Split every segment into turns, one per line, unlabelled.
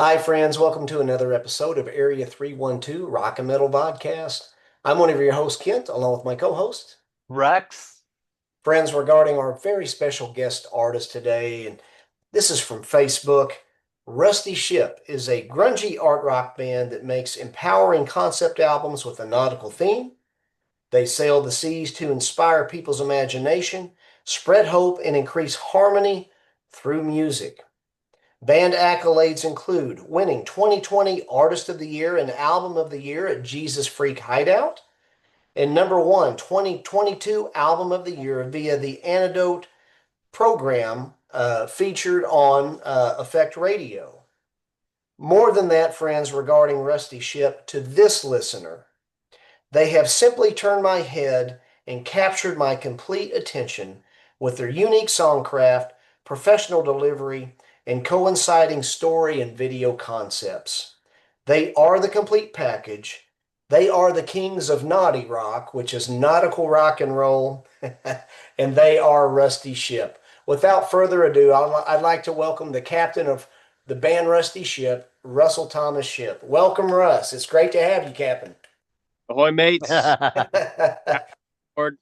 Hi, friends. Welcome to another episode of Area 312 Rock and Metal Podcast. I'm one of your hosts, Kent, along with my co-host.
Rex.
Friends, regarding our very special guest artist today, and this is from Facebook. Rusty Shipp is a grungy art rock band that makes empowering concept albums with a nautical theme. They sail the seas to inspire people's imagination, spread hope, and increase harmony through music. Band accolades include winning 2020 Artist of the Year and Album of the Year at Jesus Freak Hideout, and number one 2022 Album of the Year via the Antidote program featured on Effect Radio. More than that, friends, regarding Rusty Shipp, to this listener, they have simply turned my head and captured my complete attention with their unique songcraft, professional delivery, and coinciding story and video concepts. They are the complete package. They are the kings of nauti-rock, which is nautical rock and roll, and they are Rusty Shipp. Without further ado, I'd like to welcome the captain of the band Rusty Shipp, Russell Thomas Shipp. Welcome, Russ. It's great to have you, Captain.
Ahoy, mates. Lord.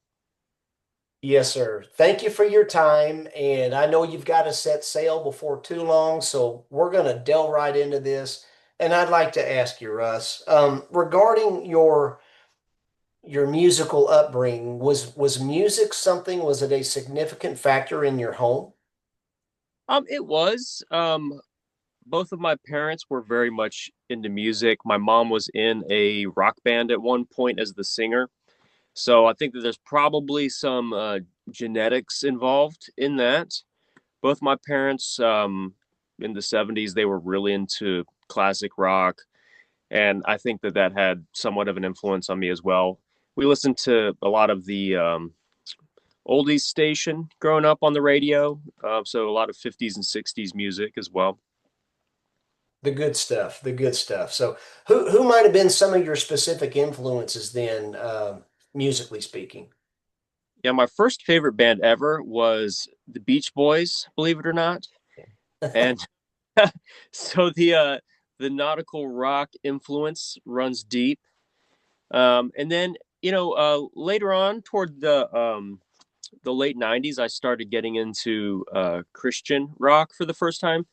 Yes, sir. Thank you for your time. And I know you've got to set sail before too long, so we're going to delve right into this. And I'd like to ask you, Russ, regarding your musical upbringing, was music something, was it a significant factor in your home?
It was. Both of my parents were very much into music. My mom was in a rock band at one point as the singer. So I think that there's probably some genetics involved in that. Both my parents, in the 70s, they were really into classic rock. And I think that that had somewhat of an influence on me as well. We listened to a lot of the oldies station growing up on the radio. So a lot of 50s and 60s music as well.
The good stuff, the good stuff. So who might have been some of your specific influences then, musically speaking?
Yeah, my first favorite band ever was the Beach Boys, believe it or not. And so the nautical rock influence runs deep. And then, later on toward the late 90s, I started getting into Christian rock for the first time.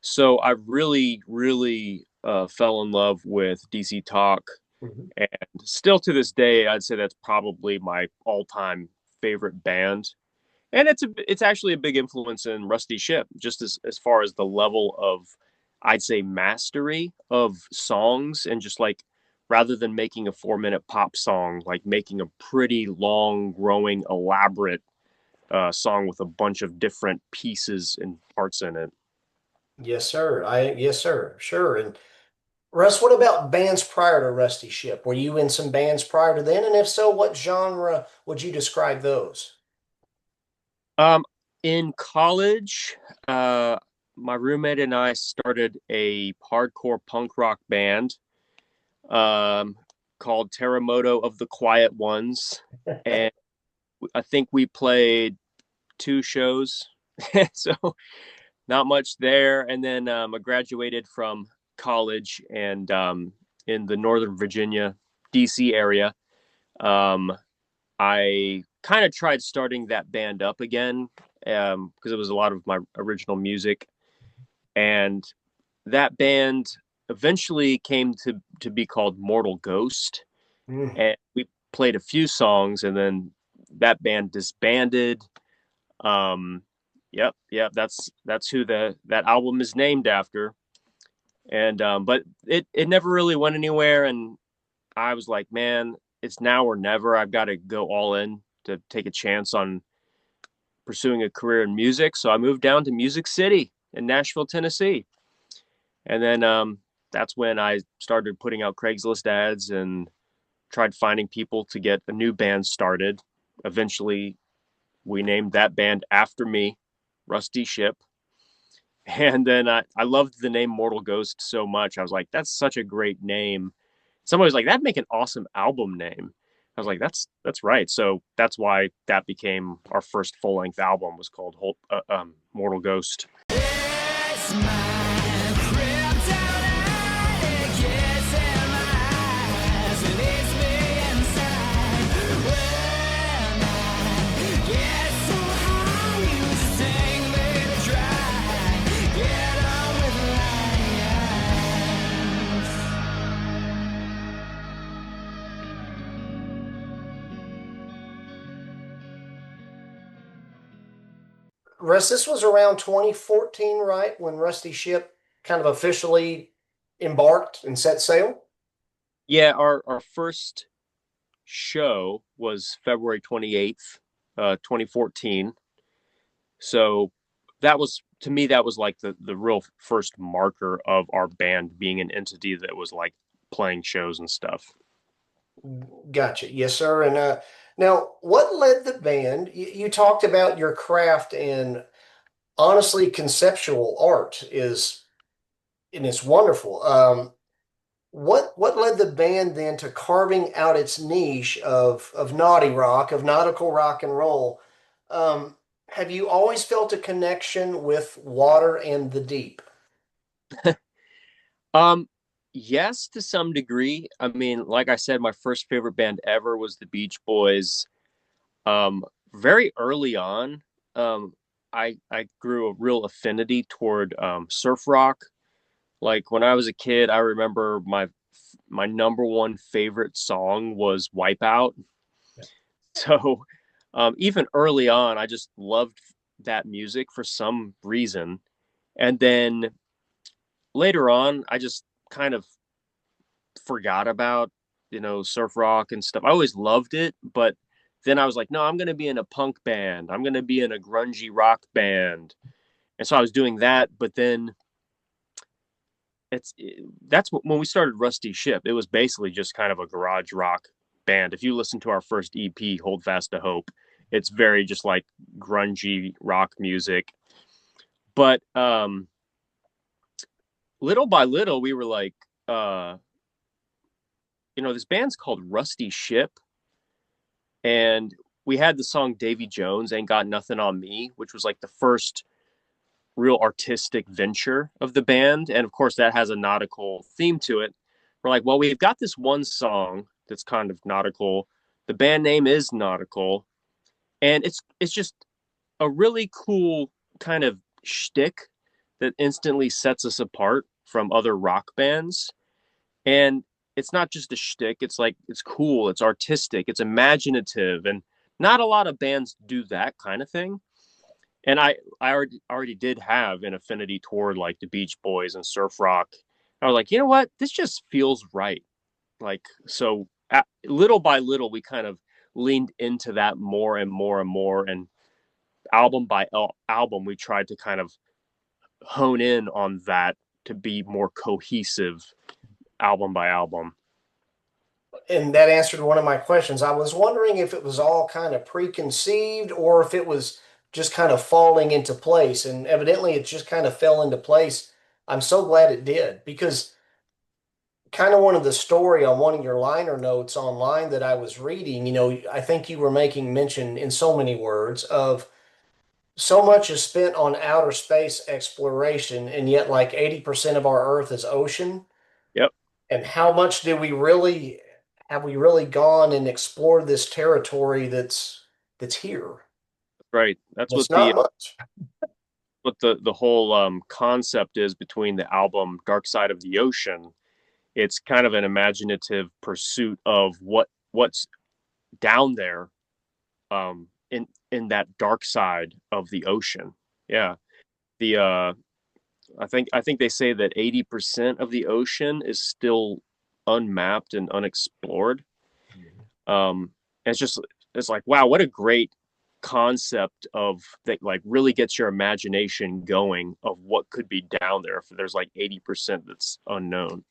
So I really, really fell in love with DC Talk.
Mhm.
And still to this day, I'd say that's probably my all-time favorite band. And it's actually a big influence in Rusty Shipp, just as far as the level of, I'd say, mastery of songs, and just like rather than making a 4 minute pop song, like making a pretty long, growing, elaborate song with a bunch of different pieces and parts in it.
Yes, sir. Yes, sir. Sure. And Russ, what about bands prior to Rusty Shipp? Were you in some bands prior to then? And if so, what genre would you describe those?
Um, in college, my roommate and I started a hardcore punk rock band um, called Terremoto of the Quiet Ones, and I think we played two shows, so not much there. And then I graduated from college and in the Northern Virginia, DC area. Um, I kind of tried starting that band up again because it was a lot of my original music, and that band eventually came to be called Mortal Ghost,
Mm.
and we played a few songs, and then that band disbanded. Um, yep, that's who that album is named after, and but it never really went anywhere, and I was like, man, it's now or never. I've got to go all in to take a chance on pursuing a career in music. So I moved down to Music City in Nashville, Tennessee. And then that's when I started putting out Craigslist ads and tried finding people to get a new band started. Eventually, we named that band after me, Rusty Shipp. And then I loved the name Mortal Ghost so much. I was like, that's such a great name. Somebody was like, that'd make an awesome album name. I was like, that's right. So that's why that became our first full length album, was called Mortal Ghost.
It's my kryptonite.
Russ, this was around 2014, right? When Rusty Shipp kind of officially embarked and set sail?
Yeah, our first show was February 28th, 2014. So that was, to me, that was like the real first marker of our band being an entity that was like playing shows and stuff.
Gotcha. Yes, sir. And now, what led the band? You talked about your craft, and honestly, conceptual art is, and it's wonderful. What led the band then to carving out its niche of naughty rock, of nautical rock and roll? Um, have you always felt a connection with water and the deep?
Um, yes, to some degree. I mean, like I said, my first favorite band ever was the Beach Boys. Um, Very early on, um, I grew a real affinity toward surf rock. Like when I was a kid, I remember my number one favorite song was Wipeout. So even early on, I just loved that music for some reason. And then later on, I just kind of forgot about, surf rock and stuff. I always loved it, but then I was like, no, I'm going to be in a punk band. I'm going to be in a grungy rock band. And so I was doing that, but then that's when we started Rusty Shipp. It was basically just kind of a garage rock band. If you listen to our first EP, Hold Fast to Hope, it's very just like grungy rock music. But little by little, we were like, uh, this band's called Rusty Shipp, and we had the song Davy Jones Ain't Got Nothing on Me, which was like the first real artistic venture of the band. And of course, that has a nautical theme to it. We're like, well, we've got this one song that's kind of nautical. The band name is Nautical, and it's just a really cool kind of shtick that instantly sets us apart from other rock bands. And it's not just a shtick. It's like it's cool, it's artistic, it's imaginative, and not a lot of bands do that kind of thing. And I already did have an affinity toward like the Beach Boys and surf rock. I was like, you know what, this just feels right. Like so, little by little, we kind of leaned into that more and more and more. And album by album, we tried to kind of hone in on that to be more cohesive album by album.
And that answered one of my questions. I was wondering if it was all kind of preconceived or if it was just kind of falling into place. And evidently, it just kind of fell into place. I'm so glad it did because kind of one of the story on one of your liner notes online that I was reading, I think you were making mention in so many words of so much is spent on outer space exploration, and yet like 80% of our Earth is ocean.
Yep,
And how much do we really have we really gone and explored this territory that's here?
right. That's
It's not much.
what the whole concept is between the album Dark Side of the Ocean. It's kind of an imaginative pursuit of what's down there, in that dark side of the ocean. Yeah. The I think they say that 80% of the ocean is still unmapped and unexplored. Um, and it's like, wow, what a great concept of that, like really gets your imagination going of what could be down there if there's like 80% that's unknown.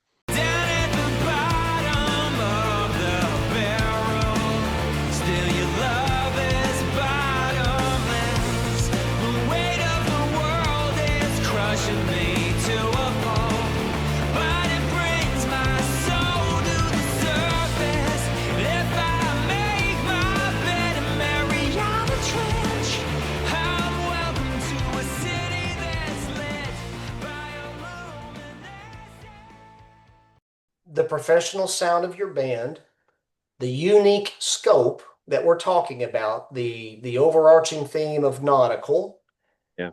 The professional sound of your band, the unique scope that we're talking about, the overarching theme of nautical,
Yeah.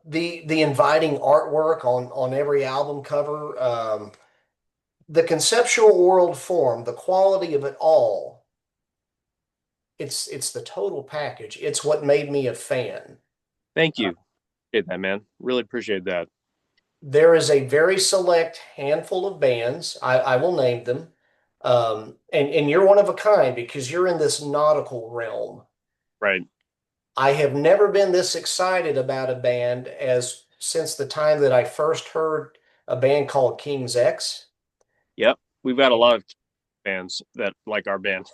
the inviting artwork on every album cover, the conceptual world form, the quality of it all. It's the total package. It's what made me a fan.
Thank you. Appreciate that, man. Really appreciate that.
There is a very select handful of bands. I will name them. And you're one of a kind because you're in this nautical realm.
Right.
I have never been this excited about a band as since the time that I first heard a band called King's X.
Yep. We've got a lot of fans that like our band.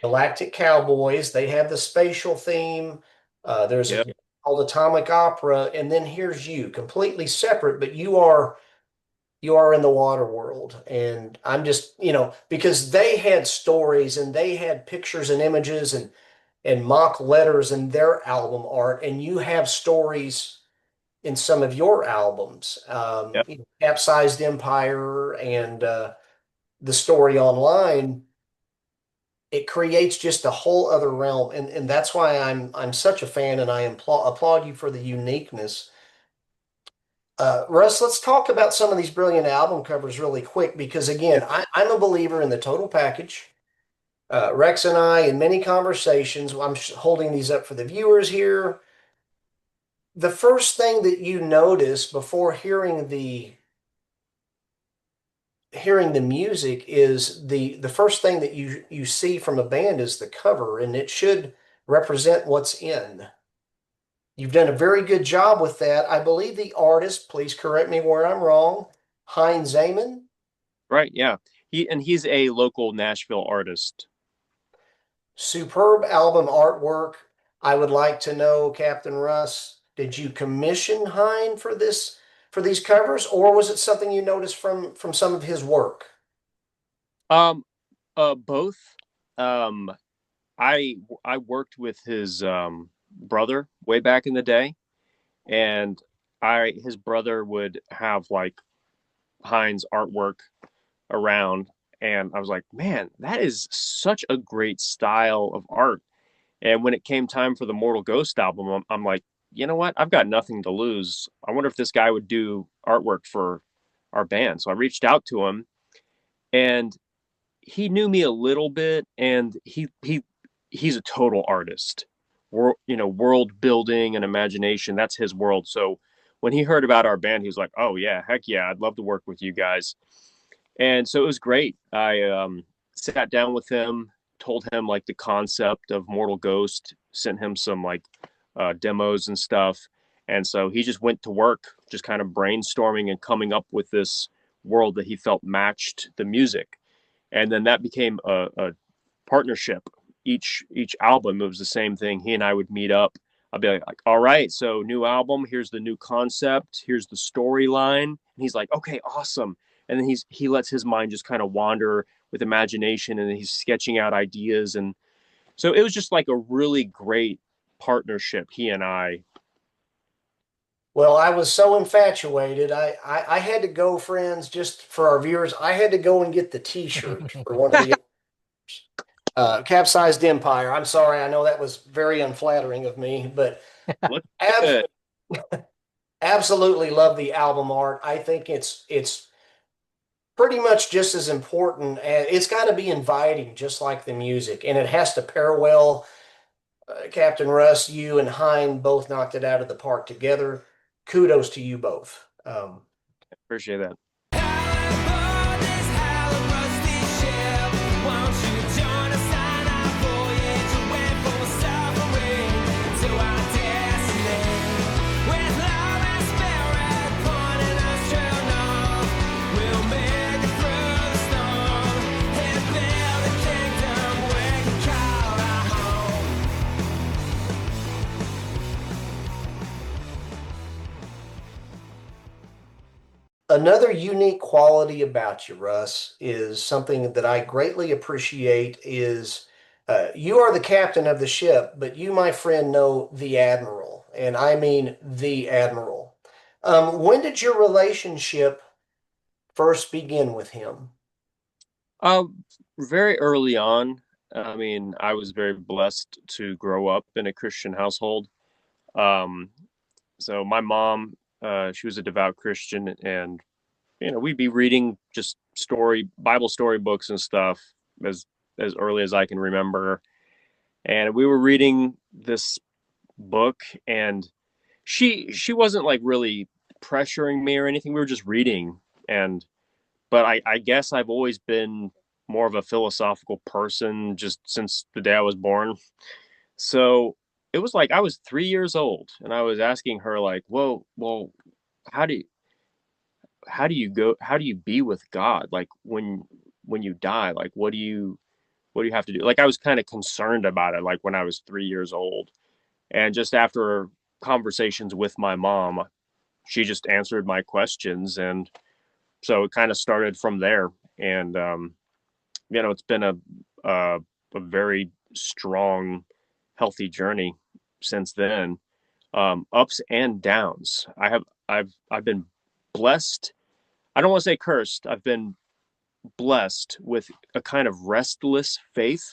Galactic Cowboys. They have the spatial theme. There's a
Yep.
called Atomic Opera, and then here's you, completely separate, but you are in the water world. And I'm just, because they had stories and they had pictures and images and mock letters in their album art, and you have stories in some of your albums,
Yep.
Capsized Empire and the story online. It creates just a whole other realm, and that's why I'm such a fan, and I applaud you for the uniqueness. Russ, let's talk about some of these brilliant album covers really quick because again,
Yep.
I'm a believer in the total package. Rex and I, in many conversations, I'm holding these up for the viewers here. The first thing that you notice before hearing the music is the first thing that you see from a band is the cover, and it should represent what's in. You've done a very good job with that. I believe the artist, please correct me where I'm wrong, Heinz Zaman.
Right. Yeah. He's a local Nashville artist.
Superb album artwork. I would like to know, Captain Russ, did you commission Hein for these covers, or was it something you noticed from some of his work?
Um, both. Um, I worked with his brother way back in the day, and I his brother would have like Heinz artwork around, and I was like, man, that is such a great style of art. And when it came time for the Mortal Ghost album, I'm like, you know what? I've got nothing to lose. I wonder if this guy would do artwork for our band. So I reached out to him, and he knew me a little bit, and he's a total artist. World building and imagination. That's his world. So when he heard about our band, he was like, "Oh yeah, heck yeah, I'd love to work with you guys." And so it was great. I sat down with him, told him like the concept of Mortal Ghost, sent him some like demos and stuff. And so he just went to work, just kind of brainstorming and coming up with this world that he felt matched the music. And then that became a partnership. Each album, it was the same thing. He and I would meet up. I'd be like, all right, so new album. Here's the new concept. Here's the storyline. And he's like, okay, awesome. And then he lets his mind just kind of wander with imagination, and he's sketching out ideas. And so it was just like a really great partnership. He and I.
Well, I was so infatuated. I had to go, friends, just for our viewers, I had to go and get the T-shirt for one of the Capsized Empire. I'm sorry, I know that was very unflattering of me, but
Look
abs
good.
absolutely love the album art. I think it's pretty much just as important. And it's got to be inviting, just like the music, and it has to pair well. Captain Russ, you and Hein both knocked it out of the park together. Kudos to you both.
Appreciate that.
Another unique quality about you, Russ, is something that I greatly appreciate is you are the captain of the ship, but you, my friend, know the admiral, and I mean the admiral. When did your relationship first begin with him?
Uh, Very early on, I mean, I was very blessed to grow up in a Christian household. Um, so my mom, she was a devout Christian, and we'd be reading just Bible story books and stuff as early as I can remember. And we were reading this. book, and she wasn't like really pressuring me or anything. We were just reading, and but I guess I've always been more of a philosophical person just since the day I was born. So it was like I was 3 years old, and I was asking her like, "Whoa, well, how do you, how do you be with God? Like when you die, like what do you have to do?" Like I was kind of concerned about it, like when I was 3 years old, and just after conversations with my mom, she just answered my questions, and so it kind of started from there. And it's been a a very strong, healthy journey since then. Ups and downs. I've been blessed. I don't want to say cursed. I've been blessed with a kind of restless faith,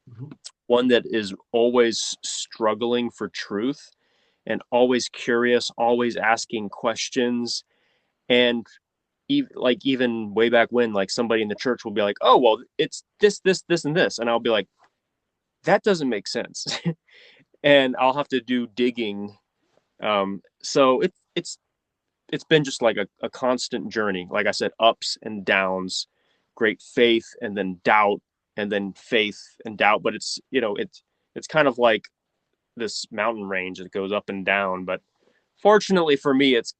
Mhm.
one that is always struggling for truth and always curious, always asking questions. And even way back when, like somebody in the church will be like, "Oh, well, it's this, and this," and I'll be like, "That doesn't make sense," and I'll have to do digging. So it's been just like a constant journey. Like I said, ups and downs, great faith, and then doubt, and then faith and doubt. But it's kind of like this mountain range that goes up and down. But fortunately for me, it's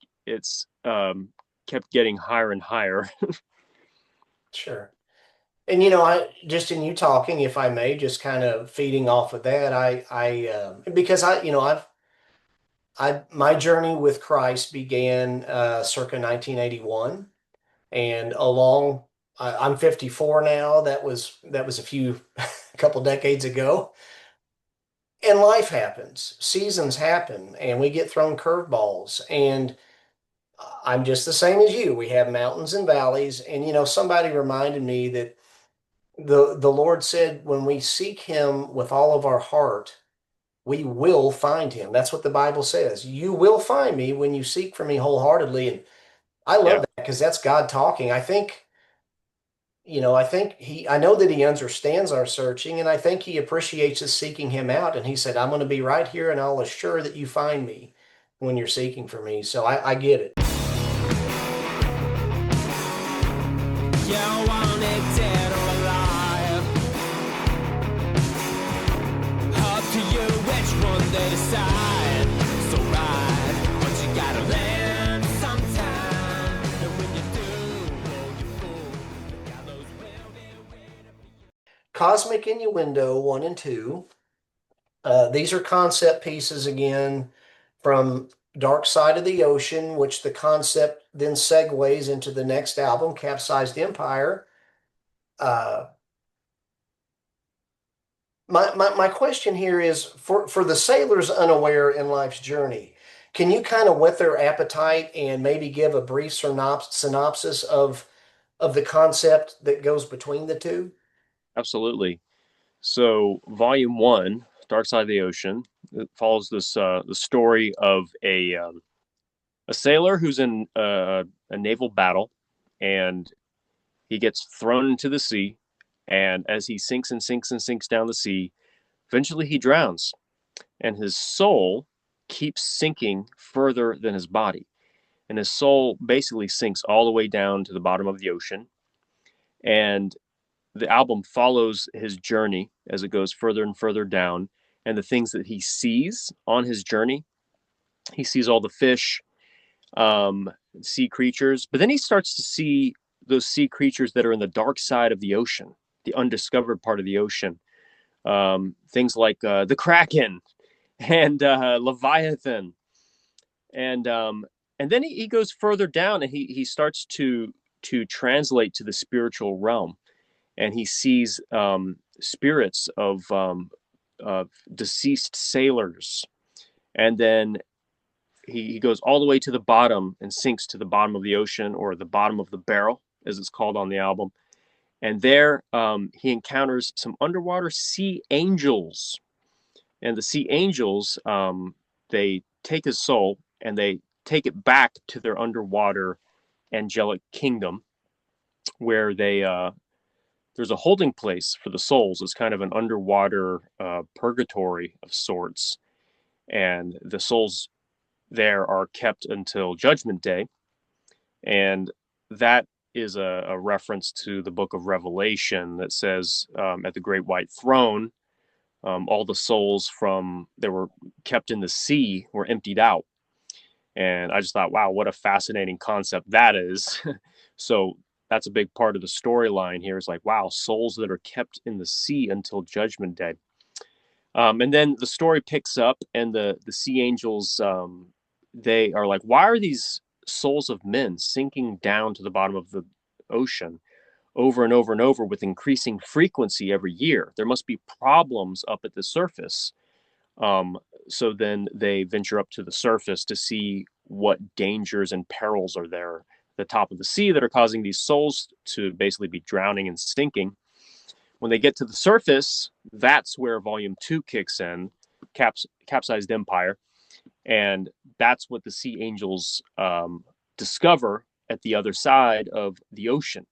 kept getting higher and higher.
Sure. And I just in you talking, if I may, just kind of feeding off of that, because my journey with Christ began circa 1981, and I'm 54 now. That was a few a couple decades ago. And life happens, seasons happen, and we get thrown curveballs. And I'm just the same as you. We have mountains and valleys. And somebody reminded me that the Lord said, when we seek Him with all of our heart, we will find Him. That's what the Bible says. You will find me when you seek for me wholeheartedly. And I love
Yeah,
that because that's God talking. I know that He understands our searching, and I think He appreciates us seeking Him out. And He said, I'm going to be right here, and I'll assure that you find me when you're seeking for me. So I get it.
You want it dead or alive? Up to you which one they decide. So right, but you gotta land sometime. And when you do, oh, you fool. Got those will be waiting for you.
Cosmic Innuendo 1 and 2. These are concept pieces again from Dark Side of the Ocean, which the concept then segues into the next album, Capsized Empire. Uh, my question here is for the sailors unaware in life's journey, can you kind of whet their appetite and maybe give a brief synopsis of the concept that goes between the two?
absolutely. So volume one, Dark Side of the Ocean, it follows the story of a sailor who's in a naval battle, and he gets thrown into the sea, and as he sinks and sinks and sinks down the sea, eventually he drowns, and his soul keeps sinking further than his body, and his soul basically sinks all the way down to the bottom of the ocean. And the album follows his journey as it goes further and further down, and the things that he sees on his journey. He sees all the fish, um, sea creatures, but then he starts to see those sea creatures that are in the dark side of the ocean, the undiscovered part of the ocean. Things like the Kraken and Leviathan, and um, and then he goes further down, and he starts to translate to the spiritual realm, and he sees spirits of deceased sailors, and then he goes all the way to the bottom and sinks to the bottom of the ocean, or the bottom of the barrel, as it's called on the album. And there he encounters some underwater sea angels. And the sea angels, they take his soul and they take it back to their underwater angelic kingdom, where there's a holding place for the souls. It's kind of an underwater purgatory of sorts. and the souls there are kept until Judgment Day. And that is a reference to the book of Revelation that says at the great white throne, all the souls that were kept in the sea were emptied out. And I just thought, wow, what a fascinating concept that is. So that's a big part of the storyline here, is like, wow, souls that are kept in the sea until Judgment Day. And then the story picks up, and the sea angels, they are like, why are these souls of men sinking down to the bottom of the ocean over and over and over with increasing frequency every year? There must be problems up at the surface. So then they venture up to the surface to see what dangers and perils are there at the top of the sea that are causing these souls to basically be drowning and sinking. When they get to the surface, that's where Volume 2 kicks in, Capsized Empire. And that's what the sea angels discover at the other side of the ocean.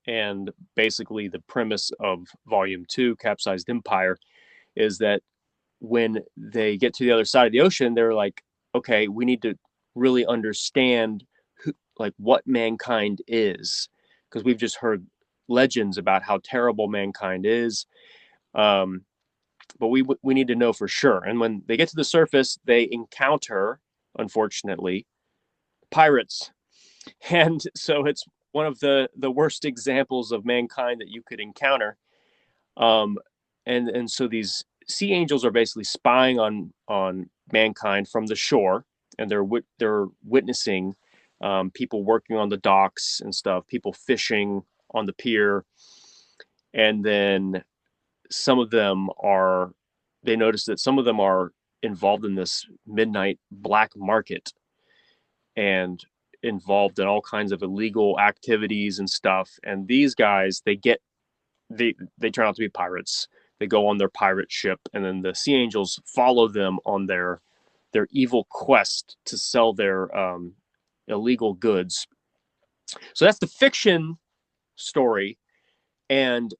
And basically the premise of Volume 2, Capsized Empire, is that when they get to the other side of the ocean, they're like, okay, we need to really understand what mankind is, because we've just heard legends about how terrible mankind is, but we need to know for sure. And when they get to the surface, they encounter, unfortunately, pirates. And so it's one of the worst examples of mankind that you could encounter. And so these sea angels are basically spying on mankind from the shore, and they're witnessing people working on the docks and stuff, people fishing on the pier, and then they notice that some of them are involved in this midnight black market and involved in all kinds of illegal activities and stuff. And these guys, they turn out to be pirates. They go on their pirate ship, and then the sea angels follow them on their evil quest to sell their illegal goods. So that's the fiction story. And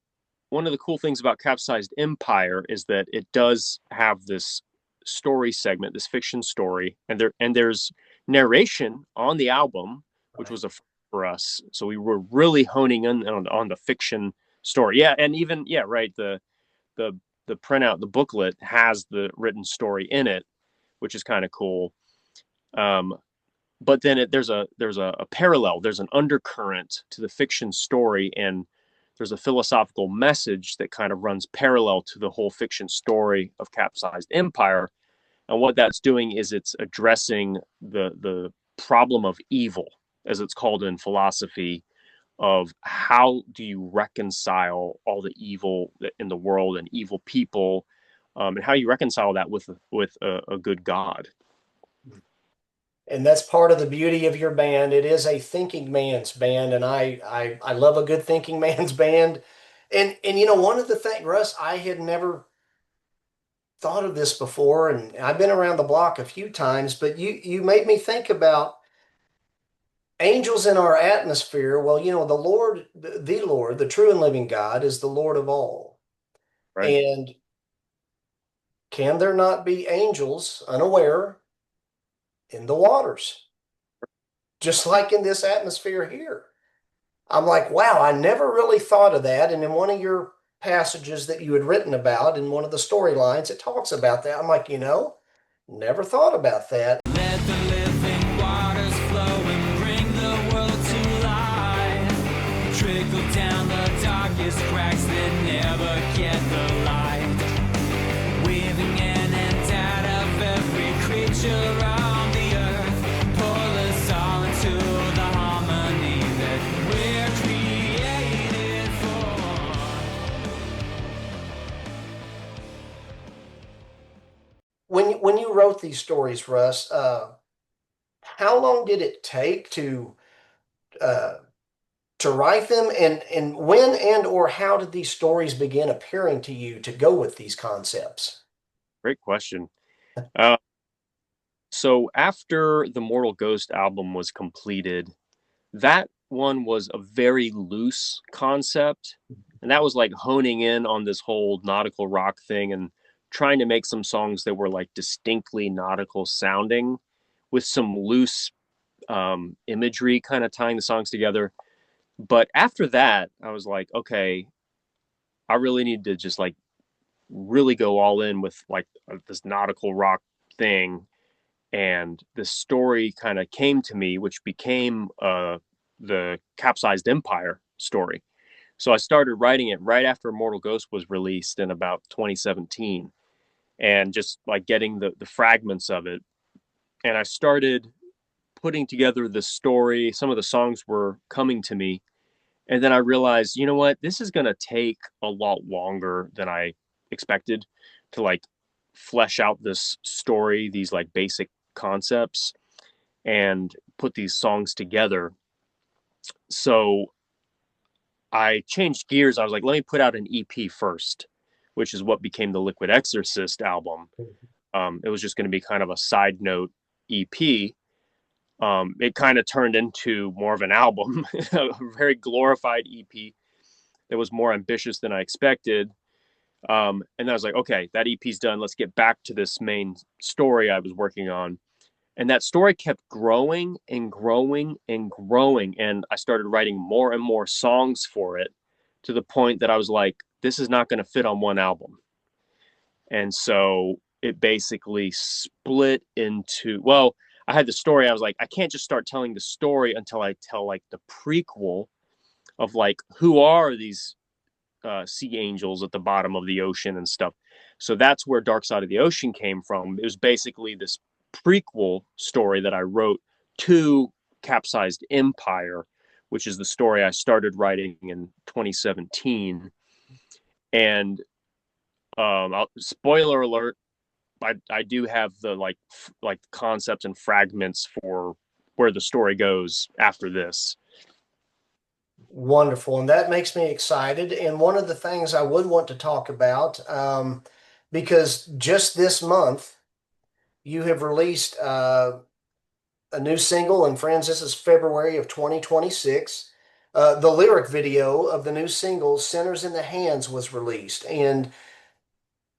one of the cool things about Capsized Empire is that it does have this story segment, this fiction story, and there's narration on the album, which was a for us. So we were really honing in on the fiction story. Yeah, and even right, the printout, the booklet has the written story in it, which is kind of cool. But then there's a parallel, there's an undercurrent to the fiction story, and there's a philosophical message that kind of runs parallel to the whole fiction story of Capsized Empire. And what that's doing is it's addressing the problem of evil, as it's called in philosophy, of how do you reconcile all the evil in the world and evil people, and how you reconcile that with a good God.
And that's part of the beauty of your band. It is a thinking man's band, and I love a good thinking man's band. And one of the things, Russ, I had never thought of this before, and I've been around the block a few times, but you made me think about angels in our atmosphere. Well, the Lord, the true and living God, is the Lord of all.
Right.
And can there not be angels unaware in the waters, just like in this atmosphere here? I'm like, wow, I never really thought of that. And in one of your passages that you had written about, in one of the storylines, it talks about that. I'm like, never thought about that.
Let the living waters flow and bring the world to life. Trickle down the darkest cracks that never get the light. Weaving in and out of every creature on the earth. Pull us all into the harmony that we're created for.
When you wrote these stories, Russ, how long did it take to write them, and when and or how did these stories begin appearing to you to go with these concepts?
Great question. So after the Mortal Ghost album was completed, that one was a very loose concept, and that was like honing in on this whole nautical rock thing and trying to make some songs that were like distinctly nautical sounding with some loose imagery kind of tying the songs together. But after that, I was like, okay, I really need to just like really go all in with like this nautical rock thing. And the story kind of came to me, which became the Capsized Empire story. So I started writing it right after Immortal Ghost was released in about 2017, and just like getting the fragments of it. And I started putting together the story. Some of the songs were coming to me. And then I realized, you know what, this is going to take a lot longer than I expected to like flesh out this story, these like basic concepts, and put these songs together. So I changed gears. I was like, let me put out an EP first, which is what became the Liquid Exorcist album. It was just going to be kind of a side note EP. It kind of turned into more of an album, a very glorified EP that was more ambitious than I expected. And then I was like, okay, that EP's done. Let's get back to this main story I was working on. And that story kept growing and growing and growing. And I started writing more and more songs for it, to the point that I was like, this is not going to fit on one album. And so it basically split into, well, I had the story. I was like, I can't just start telling the story until I tell like the prequel of like, who are these sea angels at the bottom of the ocean and stuff. So that's where Dark Side of the Ocean came from. It was basically this prequel story that I wrote to Capsized Empire, which is the story I started writing in 2017. And spoiler alert, I do have the like concepts and fragments for where the story goes after this.
Wonderful. And that makes me excited. And one of the things I would want to talk about, because just this month, you have released a new single. And friends, this is February of 2026. The lyric video of the new single, Sinners in the Hands, was released. And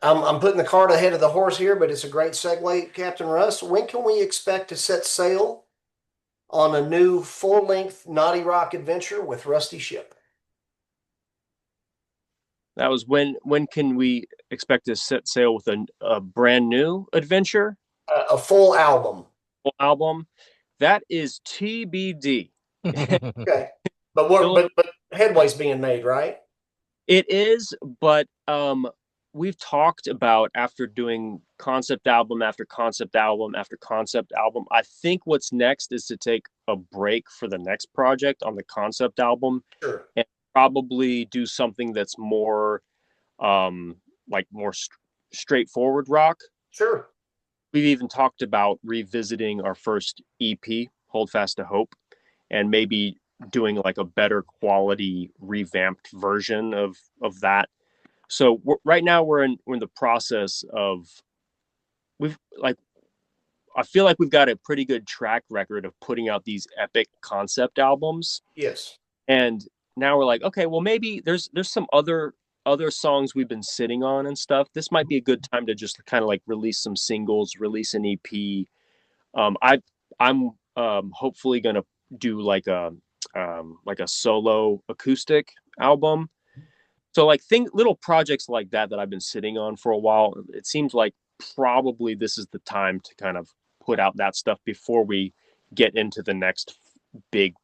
I'm putting the cart ahead of the horse here, but it's a great segue, Captain Russ. When can we expect to set sail on a new full-length nauti-rock adventure with Rusty Shipp?
That was when can we expect to set sail with a brand new adventure?
A full album.
Full album? That is TBD.
Okay. But headway's being made, right?
It is, but we've talked about, after doing concept album after concept album after concept album, I think what's next is to take a break for the next project on the concept album.
Sure.
And probably do something that's more straightforward rock.
Sure.
We've even talked about revisiting our first EP, Hold Fast to Hope, and maybe doing like a better quality revamped version of that. So right now we're in the process of, I feel like we've got a pretty good track record of putting out these epic concept albums.
Yes.
And now we're like, okay, well, maybe there's some other songs we've been sitting on and stuff. This might be a good time to just kind of like release some singles, release an EP. I'm hopefully gonna do like a solo acoustic album. So like little projects like that I've been sitting on for a while. It seems like probably this is the time to kind of put out that stuff before we get into the next big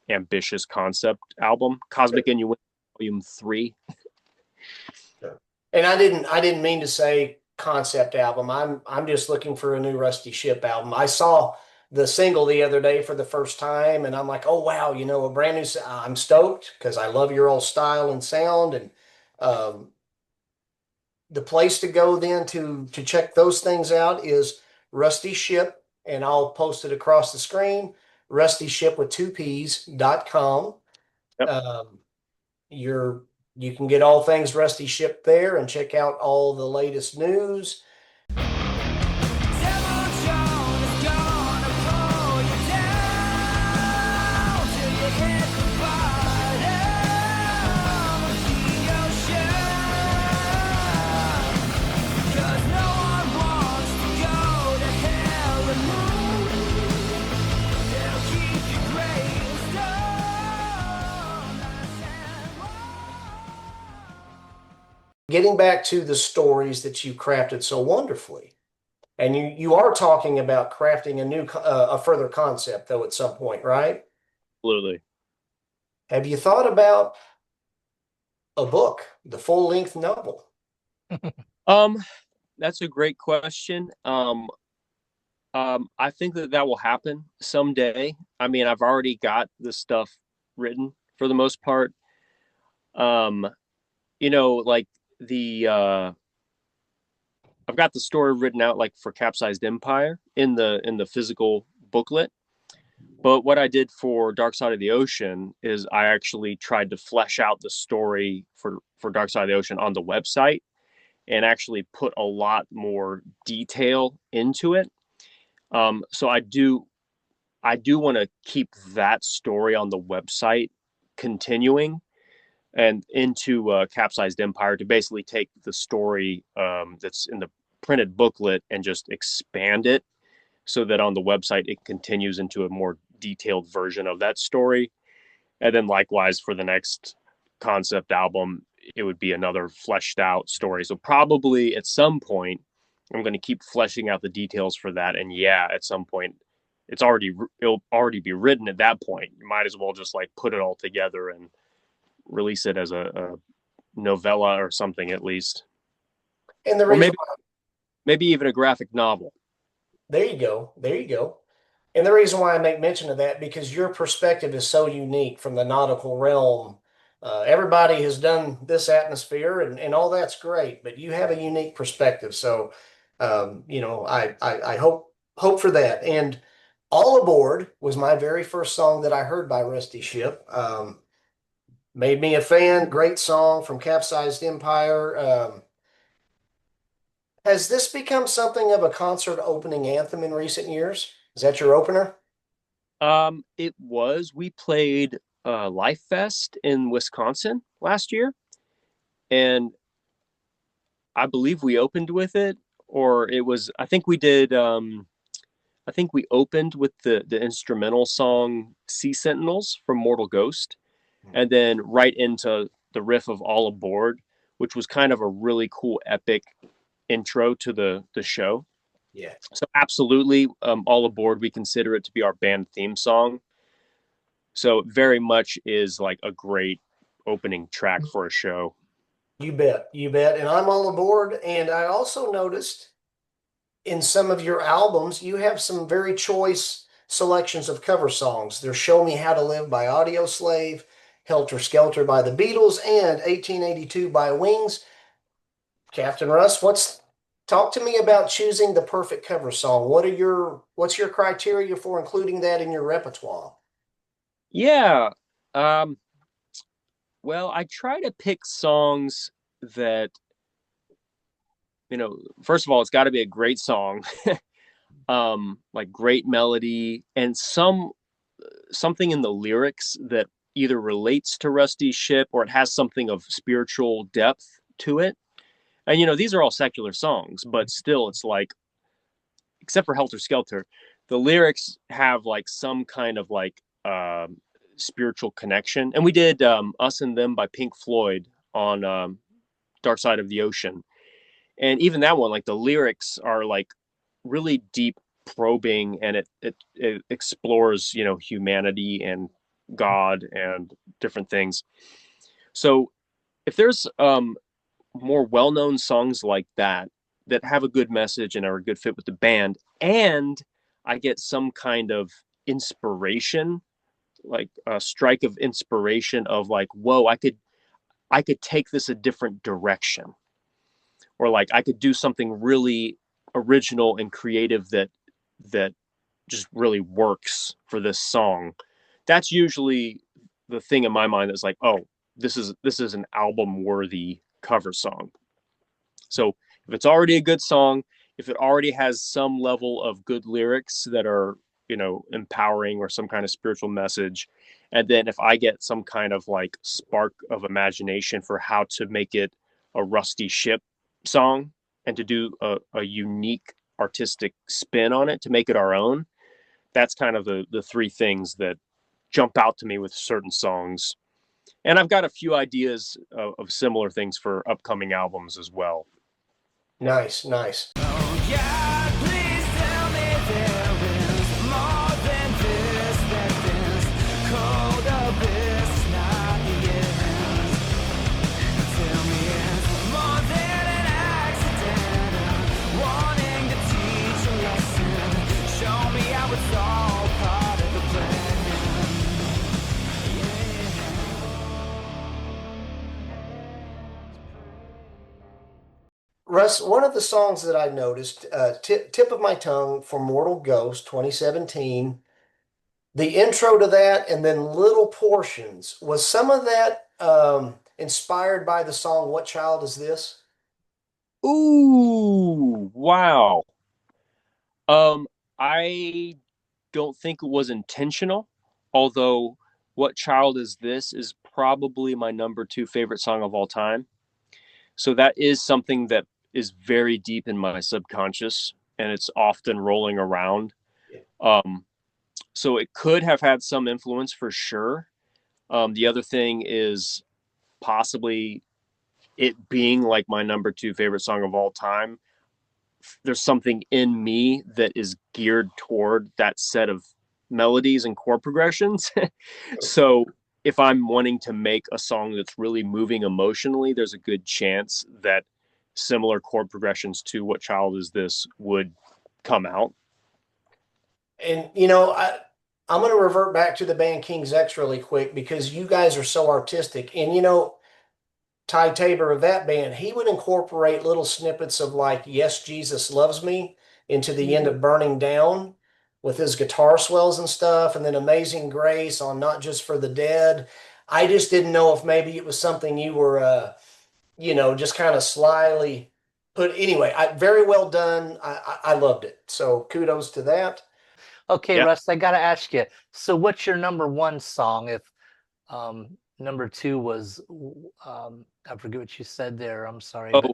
ambitious concept album, Cosmic Innuendo Volume 3.
Sure. And I didn't mean to say concept album. I'm just looking for a new Rusty Shipp album. I saw the single the other day for the first time, and I'm like, oh wow, a brand new. I'm stoked because I love your old style and sound, and the place to go then to check those things out is Rusty Shipp, and I'll post it across the screen. RustyShipp with 2Ps.com.
Yep.
You can get all things Rusty Shipp there and check out all the latest news. getting back to the stories that you crafted so wonderfully, and you are talking about crafting a further concept though at some point, right?
Absolutely.
Have you thought about a book, the full length novel?
Um, that's a great question. I think that that will happen someday. I mean, I've already got the stuff written for the most part. Um, like the I've got the story written out like for Capsized Empire in the physical booklet. But what I did for Dark Side of the Ocean is I actually tried to flesh out the story for Dark Side of the Ocean on the website and actually put a lot more detail into it. So I do want to keep that story on the website continuing and into Capsized Empire to basically take the story that's in the printed booklet and just expand it so that on the website it continues into a more detailed version of that story. And then likewise for the next concept album, it would be another fleshed out story. So probably at some point, I'm going to keep fleshing out the details for that. And yeah, at some point, it'll already be written at that point. You might as well just like put it all together and release it as a novella or something at least,
And the
or
reason
maybe even a graphic novel.
There you go. There you go. And the reason why I make mention of that, because your perspective is so unique from the nautical realm. Everybody has done this atmosphere and all that's great, but you have a unique perspective. So, I hope for that. And All Aboard was my very first song that I heard by Rusty Shipp. Made me a fan. Great song from Capsized Empire. Has this become something of a concert opening anthem in recent years? Is that your opener?
It was. We played Life Fest in Wisconsin last year, and I believe we opened with it, or it was. I think we did. I think we opened with the instrumental song "Sea Sentinels" from Mortal Ghost, and then right into the riff of "All Aboard," which was kind of a really cool, epic intro to the show.
Yeah.
So absolutely, "All Aboard." We consider it to be our band theme song. So it very much is like a great opening track for a show.
You bet. You bet. And I'm all aboard. And I also noticed in some of your albums, you have some very choice selections of cover songs. There's Show Me How to Live by Audio Slave, Helter Skelter by the Beatles, and 1882 by Wings. Captain Russ, talk to me about choosing the perfect cover song. What's your criteria for including that in your repertoire?
Yeah. Um, well, I try to pick songs that, first of all, it's got to be a great song, like great melody and something in the lyrics that either relates to Rusty Ship or it has something of spiritual depth to it. And these are all secular songs, but still, it's like, except for Helter Skelter, the lyrics have like some kind of like spiritual connection. And we did Us and Them by Pink Floyd on Dark Side of the Ocean. And even that one, like the lyrics are like really deep probing and it explores, humanity and God and different things. So if there's more well-known songs like that have a good message and are a good fit with the band, and I get some kind of inspiration, like a strike of inspiration of like, whoa, I could take this a different direction, or like I could do something really original and creative that just really works for this song. That's usually the thing in my mind that's like, oh, this is an album worthy cover song. So if it's already a good song, if it already has some level of good lyrics that are, empowering or some kind of spiritual message, and then if I get some kind of like spark of imagination for how to make it a Rusty Ship song and to do a unique artistic spin on it to make it our own, that's kind of the three things that jump out to me with certain songs. And I've got a few ideas of similar things for upcoming albums as well.
Nice, nice.
God, please tell me there is more than this, that this cold abyss is not the end. Tell me it's more than an accident, wanting to teach a lesson. Show me how it's all part of the plan.
Russ, one of the songs that I noticed, Tip of My Tongue for Mortal Ghost 2017, the intro to that and then little portions, was some of that inspired by the song What Child Is This?
Ooh, wow. Um, I don't think it was intentional, although What Child Is This is probably my number two favorite song of all time. So that is something that is very deep in my subconscious and it's often rolling around. Um, so it could have had some influence for sure. The other thing is possibly it being like my number two favorite song of all time. There's something in me that is geared toward that set of melodies and chord progressions. So if I'm wanting to make a song that's really moving emotionally, there's a good chance that similar chord progressions to What Child Is This would come out.
And I'm going to revert back to the band King's X really quick because you guys are so artistic. And Ty Tabor of that band, he would incorporate little snippets of like Yes, Jesus Loves Me into the end of Burning Down with his guitar swells and stuff, and then Amazing Grace on Not Just for the Dead. I just didn't know if maybe it was something you were just kind of slyly put. Anyway, very well done. I loved it. So kudos to that.
Okay,
Yeah.
Russ, I gotta ask you. So, what's your number one song? If number two was, I forget what you said there. I'm sorry,
Oh,
but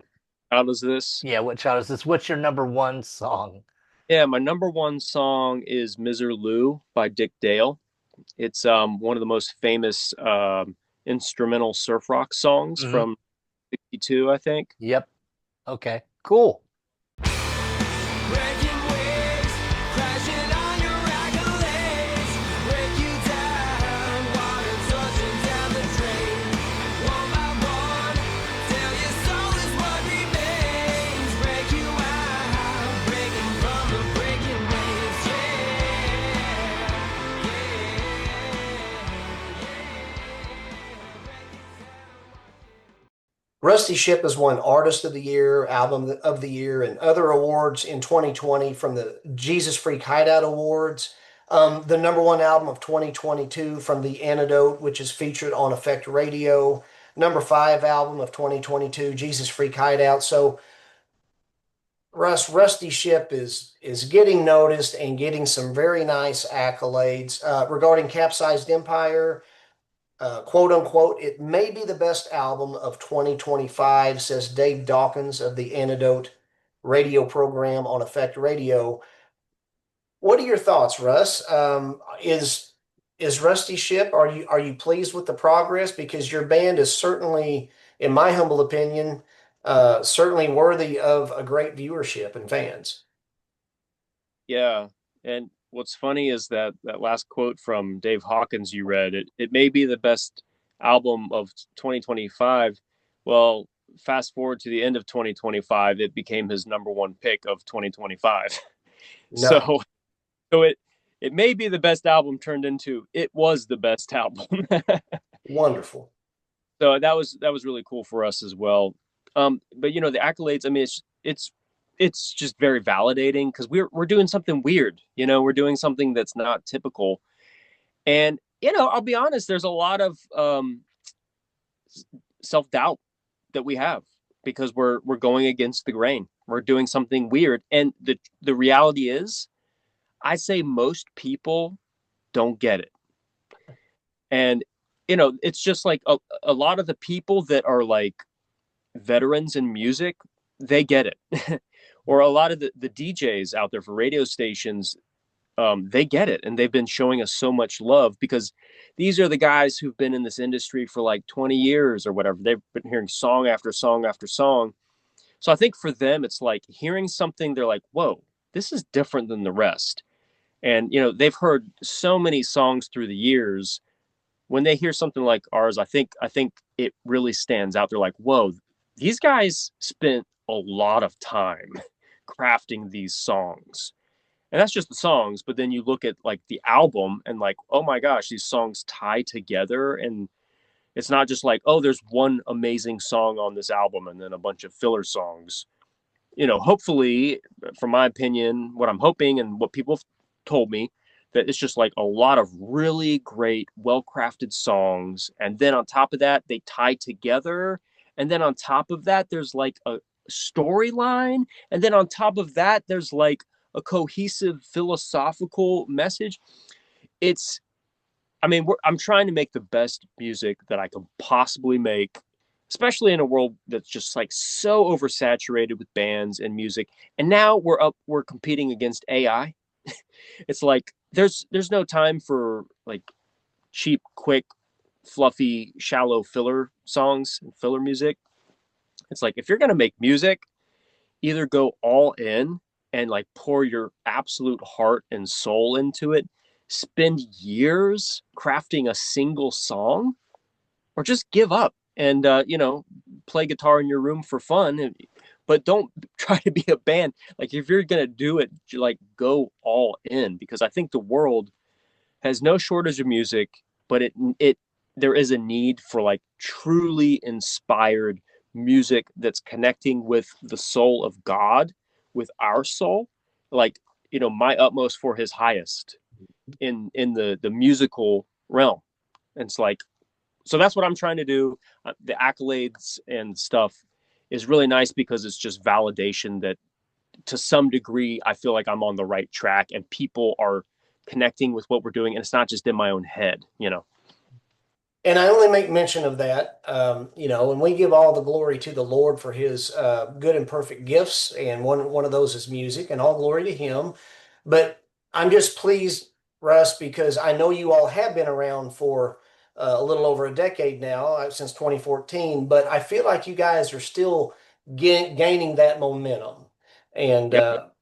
Child Is This?
yeah, what child is this? What's your number one song?
Yeah, my number one song is Miser Lou by Dick Dale. It's one of the most famous instrumental surf rock songs
Mhm.
from '62, I think.
Yep. Okay. Cool.
Breaking waves, crashing on your accolades, break you down, water touching down the drain. One by one, till your soul is what remains. Break you out, breaking from the breaking waves.
Rusty Shipp has won Artist of the Year, Album of the Year, and other awards in 2020 from the Jesus Freak Hideout Awards. The number one album of 2022 from the Antidote, which is featured on Effect Radio. Number five album of 2022, Jesus Freak Hideout. So Rusty Shipp is getting noticed and getting some very nice accolades regarding Capsized Empire. Quote unquote, it may be the best album of 2025, says Dave Dawkins of the Antidote radio program on Effect Radio. What are your thoughts, Russ? Is Rusty Shipp? Are you pleased with the progress? Because your band is certainly, in my humble opinion, certainly worthy of a great viewership and fans.
Yeah. And what's funny is that last quote from Dave Hawkins you read, it may be the best album of 2025. Well, fast forward to the end of 2025, it became his number one pick of 2025.
No,
So it may be the best album turned into it was the best album.
wonderful.
So that was really cool for us as well. But the accolades, I mean, it's just very validating because we're doing something weird. We're doing something that's not typical. And I'll be honest, there's a lot of self-doubt that we have because we're going against the grain. We're doing something weird. And the reality is, I say most people don't get it. And it's just like a lot of the people that are like veterans in music, they get it. Or a lot of the DJs out there for radio stations, they get it, and they've been showing us so much love because these are the guys who've been in this industry for like 20 years or whatever. They've been hearing song after song after song. So I think for them, it's like hearing something, they're like, whoa, this is different than the rest. And, they've heard so many songs through the years. When they hear something like ours, I think it really stands out. They're like, whoa, these guys spent a lot of time crafting these songs. And that's just the songs, but then you look at like the album and like, oh my gosh, these songs tie together, and it's not just like, oh, there's one amazing song on this album and then a bunch of filler songs. Hopefully, from my opinion, what I'm hoping and what people have told me, that it's just like a lot of really great, well crafted songs. And then on top of that, they tie together. And then on top of that, there's like a storyline. And then on top of that, there's like a cohesive philosophical message. It's, I mean, I'm trying to make the best music that I can possibly make, especially in a world that's just like so oversaturated with bands and music. And now we're competing against AI. It's like there's no time for like cheap, quick, fluffy, shallow filler songs and filler music. It's like if you're gonna make music, either go all in and like pour your absolute heart and soul into it, spend years crafting a single song, or just give up and play guitar in your room for fun. But don't try to be a band. Like if you're gonna do it, like go all in, because I think the world has no shortage of music, but it there is a need for like truly inspired music that's connecting with the soul of God, with our soul, like my utmost for His highest in the musical realm. And it's like, so that's what I'm trying to do. The accolades and stuff is really nice because it's just validation that to some degree I feel like I'm on the right track and people are connecting with what we're doing, and it's not just in my own head.
And I only make mention of that, and we give all the glory to the Lord for His good and perfect gifts, and one of those is music, and all glory to Him. But I'm just pleased, Russ, because I know you all have been around for a little over a decade now, since 2014. But I feel like you guys are still gaining that momentum, and
Yep.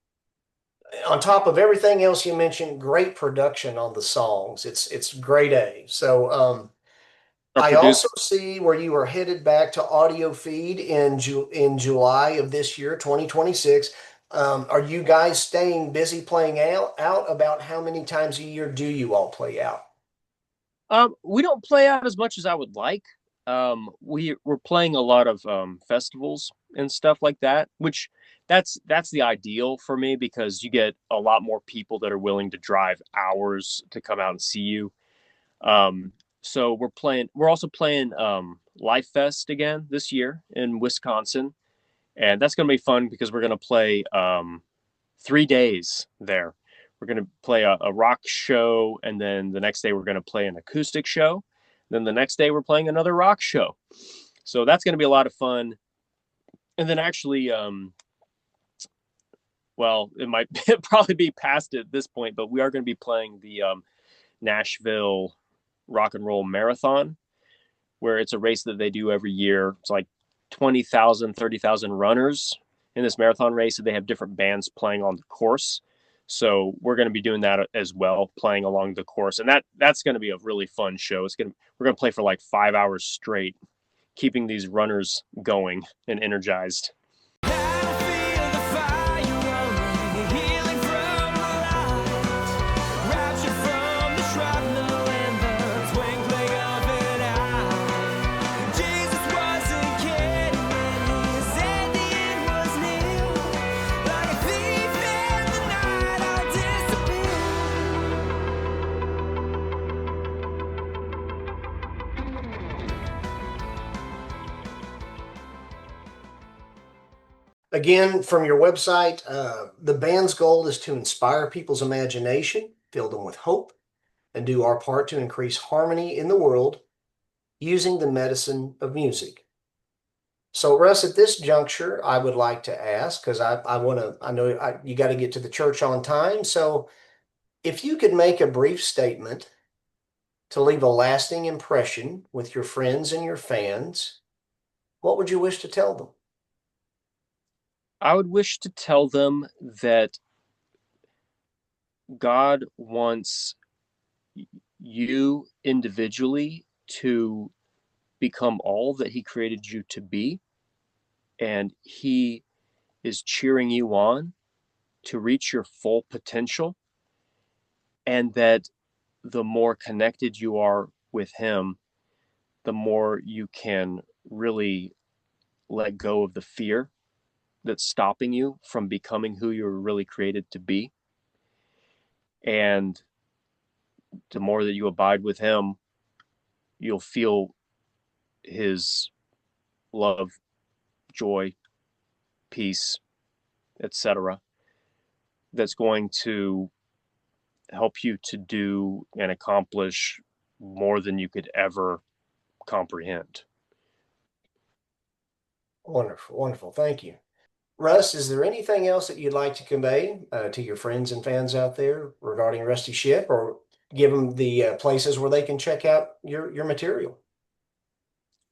on top of everything else you mentioned, great production on the songs. It's grade A. So.
Our
I
producer.
also see where you are headed back to audio feed in July of this year, 2026. Are you guys staying busy playing out? About how many times a year do you all play out?
We don't play out as much as I would like. We're playing a lot of festivals and stuff like that, which that's the ideal for me because you get a lot more people that are willing to drive hours to come out and see you. Um, so we're also playing Life Fest again this year in Wisconsin, and that's going to be fun because we're going to play 3 days there. We're going to play a rock show, and then the next day we're going to play an acoustic show. Then the next day we're playing another rock show. So that's going to be a lot of fun. And then actually, well, it might probably be past it at this point, but we are going to be playing the Nashville Rock and Roll Marathon, where it's a race that they do every year. It's like 20,000, 30,000 runners in this marathon race, and they have different bands playing on the course. So we're going to be doing that as well, playing along the course, and that's going to be a really fun show. We're going to play for like 5 hours straight, keeping these runners going and energized.
Again, from your website, the band's goal is to inspire people's imagination, fill them with hope, and do our part to increase harmony in the world using the medicine of music. So, Russ, at this juncture, I would like to ask, because I know you got to get to the church on time. So, If you could make a brief statement to leave a lasting impression with your friends and your fans, what would you wish to tell them?
I would wish to tell them that God wants you individually to become all that He created you to be, and He is cheering you on to reach your full potential, and that the more connected you are with Him, the more you can really let go of the fear that's stopping you from becoming who you were really created to be. And the more that you abide with Him, you'll feel His love, joy, peace, etc. That's going to help you to do and accomplish more than you could ever comprehend.
Wonderful, wonderful. Thank you. Russ, is there anything else that you'd like to convey to your friends and fans out there regarding Rusty Shipp, or give them the places where they can check out your material?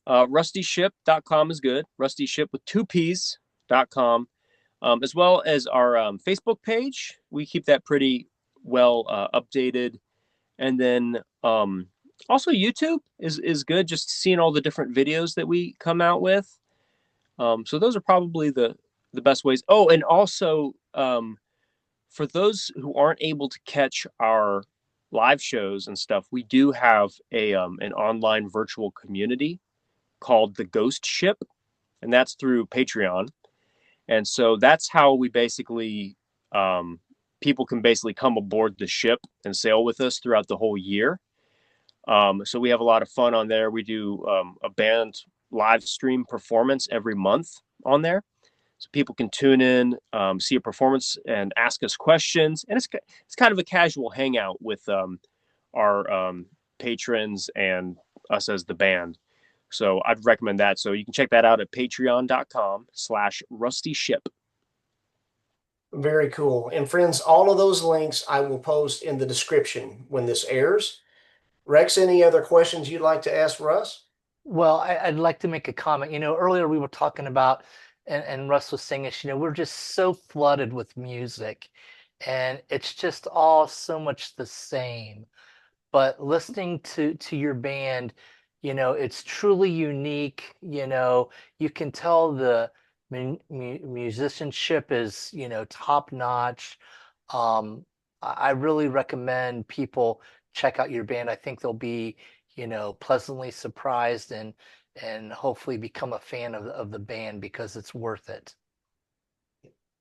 RustyShipp.com is good. RustyShipp with two P's.com, as well as our Facebook page. We keep that pretty well updated. And then also YouTube is good, just seeing all the different videos that we come out with. So those are probably the best ways. Oh, and also for those who aren't able to catch our live shows and stuff, we do have an online virtual community called the Ghost Ship, and that's through Patreon. And so that's how we basically people can basically come aboard the ship and sail with us throughout the whole year. So we have a lot of fun on there. We do a band live stream performance every month on there. So people can tune in, see a performance, and ask us questions. And it's kind of a casual hangout with our patrons and us as the band. So I'd recommend that. So you can check that out at patreon.com/RustyShipp.
Very cool. And friends, all of those links I will post in the description when this airs. Rex, any other questions you'd like to ask Russ?
Well, I'd like to make a comment. Earlier we were talking about, and Russ was saying this, we're just so flooded with music, and it's just all so much the same. But listening to your band, it's truly unique. You can tell the musicianship is, top notch. I really recommend people check out your band. I think they'll be, pleasantly surprised and hopefully become a fan of the band because it's worth it.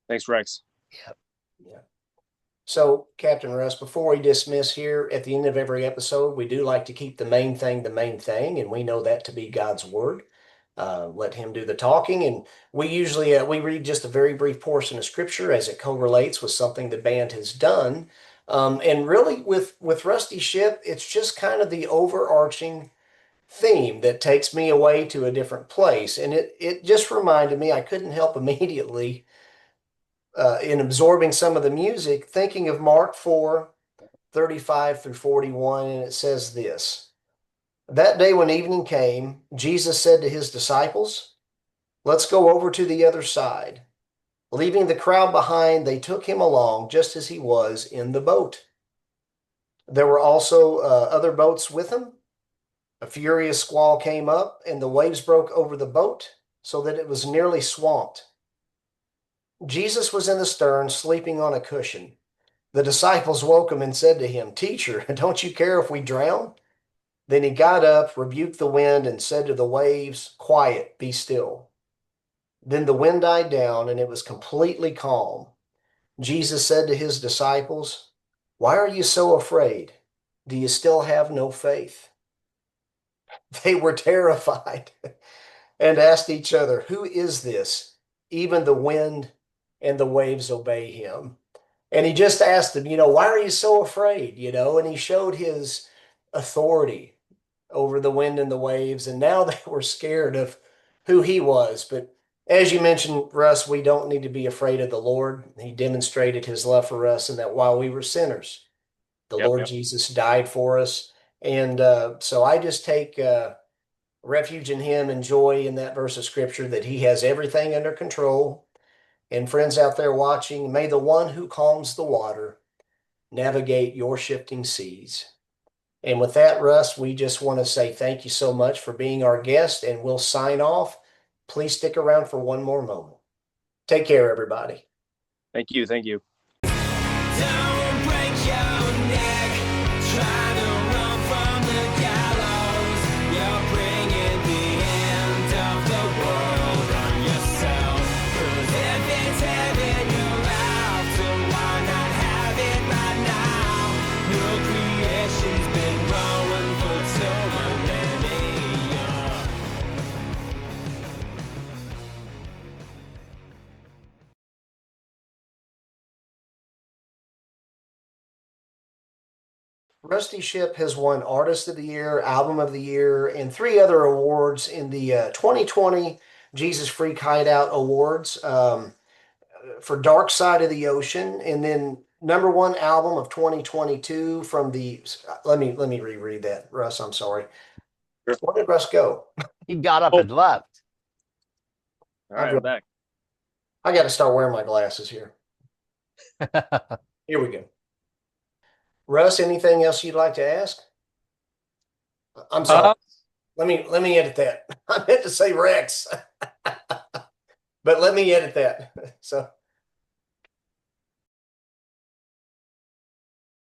Thanks, Rex.
Yeah.
Yeah. So, Captain Russ, before we dismiss here, at the end of every episode, we do like to keep the main thing, and we know that to be God's word. Let Him do the talking, and we usually we read just a very brief portion of Scripture as it correlates with something the band has done. And really, with Rusty Shipp, it's just kind of the overarching theme that takes me away to a different place, and it just reminded me. I couldn't help immediately in absorbing some of the music, thinking of Mark 4:35 through 41, and it says this: That day when evening came, Jesus said to His disciples, "Let's go over to the other side." Leaving the crowd behind, they took Him along just as He was in the boat. There were also other boats with Him. A furious squall came up, and the waves broke over the boat so that it was nearly swamped. Jesus was in the stern, sleeping on a cushion. The disciples woke Him and said to Him, "Teacher, don't you care if we drown?" Then He got up, rebuked the wind, and said to the waves, "Quiet, be still." Then the wind died down, and it was completely calm. Jesus said to His disciples, "Why are you so afraid? Do you still have no faith?" They were terrified and asked each other, "Who is this? Even the wind and the waves obey Him." And He just asked them, "Why are you so afraid?" And He showed His authority over the wind and the waves. And now they were scared of who He was. But as you mentioned, Russ, we don't need to be afraid of the Lord. He demonstrated His love for us, and that while we were sinners, The
Yep,
Lord
yep.
Jesus died for us. And so I just take refuge in him and joy in that verse of scripture that he has everything under control. And friends out there watching, may the one who calms the water navigate your shifting seas. And with that, Russ, we just want to say thank you so much for being our guest, and we'll sign off. Please stick around for one more moment. Take care, everybody.
Thank you. Thank you.
Don't break your neck trying to run from the gallows. You're bringing the end of the world on yourself. 'Cause if it's heaven you're after, why not have it right now? Your creation's been growing for 2 millennia.
Rusty Shipp has won Artist of the Year, Album of the Year, and 3 other awards in the 2020 Jesus Freak Hideout Awards for Dark Side of the Ocean, and then #1 album of 2022 from the. Let me reread that, Russ. I'm sorry.
Sure.
Where did Russ go?
He got up
Oh.
and left.
All right, I'm back.
I got to start wearing my glasses here. Here we go. Russ, anything else you'd like to ask? I'm sorry. Let me edit that. I meant to say Rex, but let me edit that. So